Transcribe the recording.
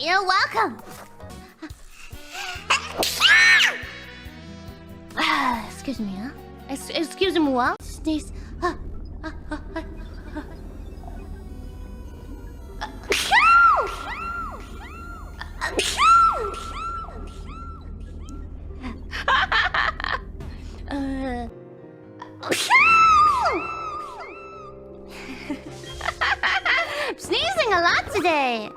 You're welcome. Excuse me, huh? Excuse me, what? Sneeze. I'm sneezing a lot today.